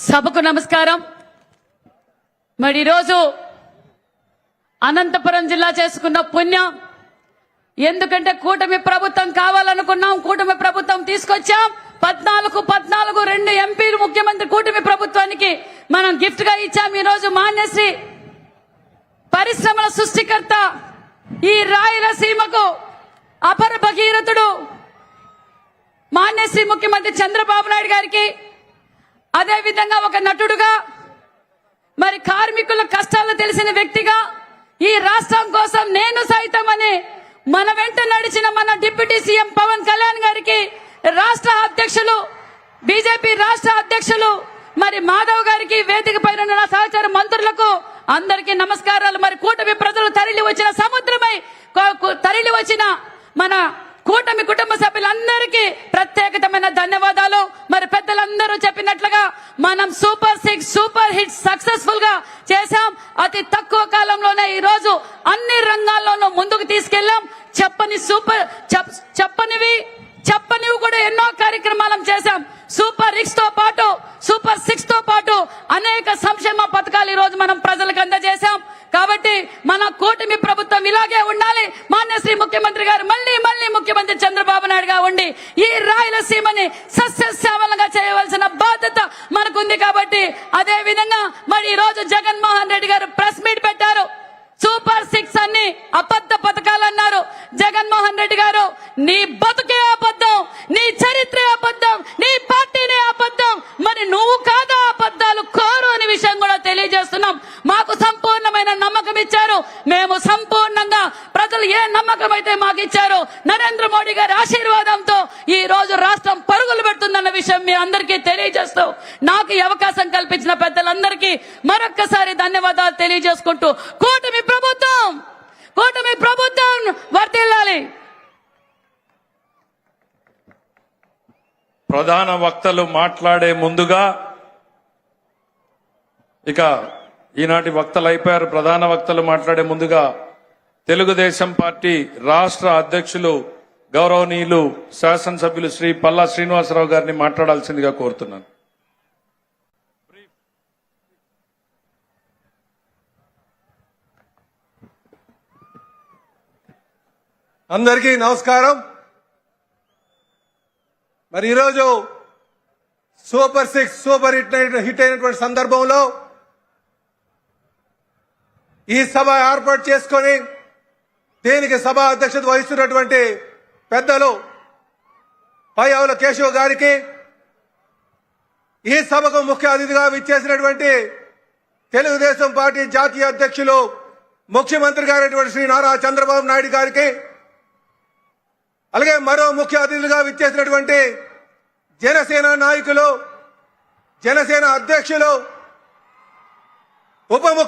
సభకు నమస్కారం। మరి రోజు అనంతపురం జిల్లా చేసుకున్న పుణ్యం, ఎందుకంటే కూటమి ప్రభుత్వం కావాలనుకున్నాం, కూటమి ప్రభుత్వం తీసుకొచ్చాం। 14 2 ఎంపీలు ముఖ్యమంత్రి కూటమి ప్రభుత్వానికి మనం గిఫ్ట్ గా ఇచ్చాం। ఈ రోజు మాన్యశ్రీ పరిశ్రమల సృష్టికర్త, ఈ రాయలసీమకు అపర భగీరథుడు మాన్యశ్రీ ముఖ్యమంత్రి చంద్రబాబు నాయుడు గారికి, అదే విధంగా ఒక నటుడుగా, మరి కార్మికుల కష్టాలు తెలిసిన వ్యక్తిగా, ఈ రాష్ట్రం కోసం నేను సైతం అని మన వెంట నడిచిన మన డిప్యూటీ సీఎం పవన్ కళ్యాణ్ గారికి, రాష్ట్ర అధ్యక్షులు బీజేపీ రాష్ట్ర అధ్యక్షులు మరి మాధవ్ గారికి, వేదిక పైన నా సహచార మంత్రులకు అందరికీ నమస్కారాలు। మరి కూటమి ప్రజలు తరలి వచ్చిన సముద్రమై తరలి వచ్చిన మన కూటమి కుటుంబ సభ్యులందరికీ ప్రత్యేకమైన ధన్యవాదాలు। మరి పెద్దలందరూ చెప్పినట్లుగా మనం సూపర్ 6 సూపర్ హిట్స్ సక్సెస్ఫుల్ గా చేశాం। అతి తక్కువ కాలంలోనే ఈ రోజు అన్ని రంగాల్లోనూ ముందుకు తీసుకెళ్లాం। చెప్పనివి కూడా ఎన్నో కార్యక్రమాలను చేశాం। సూపర్ 6 తో పాటు అనేక సంక్షేమ పథకాలు ఈ రోజు మనం ప్రజలకు అందజేశాం। కాబట్టి మన కూటమి ప్రభుత్వం ఇలాగే ఉండాలి। మాన్యశ్రీ ముఖ్యమంత్రి గారు మళ్ళీ ముఖ్యమంత్రి చంద్రబాబు నాయుడు గా ఉండి ఈ రాయలసీమని సస్యశ్యామలంగా చేయవలసిన బాధ్యత మనకుంది। కాబట్టి అదే విధంగా మరి ఈ రోజు జగన్మోహన్ రెడ్డి గారు ప్రెస్ మీట్ పెట్టారు। సూపర్ 6 అన్ని అబద్ధ పథకాలు అన్నారు। జగన్మోహన్ రెడ్డి గారు, నీ బతుకే అబద్ధం, నీ చరిత్ర అబద్ధం, నీ పార్టీనే అబద్ధం, మరి నువ్వు కాదా అబద్ధాలు కోరు అనే విషయం కూడా తెలియజేస్తున్నాం। మాకు సంపూర్ణమైన నమ్మకం ఇచ్చారు। మేము సంపూర్ణంగా ప్రజలు ఏ నమ్మకం అయితే మాకు ఇచ్చారో, నరేంద్ర మోడీ గారి ఆశీర్వాదంతో ఈ రోజు రాష్ట్రం పరుగులు పెడుతుందన్న విషయం మీ అందరికీ తెలియజేస్తూ, నాకు ఈ అవకాశం కల్పించిన పెద్దలందరికీ మరొక్కసారి ధన్యవాదాలు తెలియజేసుకుంటూ, కూటమి ప్రభుత్వం వర్ధిల్లాలి। ప్రధాన వక్తలు మాట్లాడే ముందుగా, ఇక ఈనాటి వక్తలు అయిపోయారు, ప్రధాన వక్తలు మాట్లాడే ముందుగా తెలుగుదేశం పార్టీ రాష్ట్ర అధ్యక్షులు గౌరవనీయులు శాసనసభ్యులు శ్రీ పల్లా శ్రీనివాసరావు గారిని మాట్లాడాల్సిందిగా కోరుతున్నాను। అందరికీ నమస్కారం। మరి ఈరోజు సూపర్ 6 సూపర్ హిట్ అయినటువంటి సందర్భంలో ఈ సభ ఏర్పాటు చేసుకొని దీనికి సభ అధ్యక్షత వహిస్తున్నటువంటి పెద్దలు పయ్యావుల కేశవ్ గారికి, ఈ సభకు ముఖ్య అతిథిగా విచ్చేసినటువంటి తెలుగుదేశం పార్టీ జాతీయ అధ్యక్షులు ముఖ్యమంత్రి గారైనటువంటి శ్రీ నారా చంద్రబాబు నాయుడు గారికి, అలాగే మరో ముఖ్య అతిథులుగా విచ్చేసినటువంటి జనసేన నాయకులు, జనసేన అధ్యక్షులు, ఉప ముఖ్య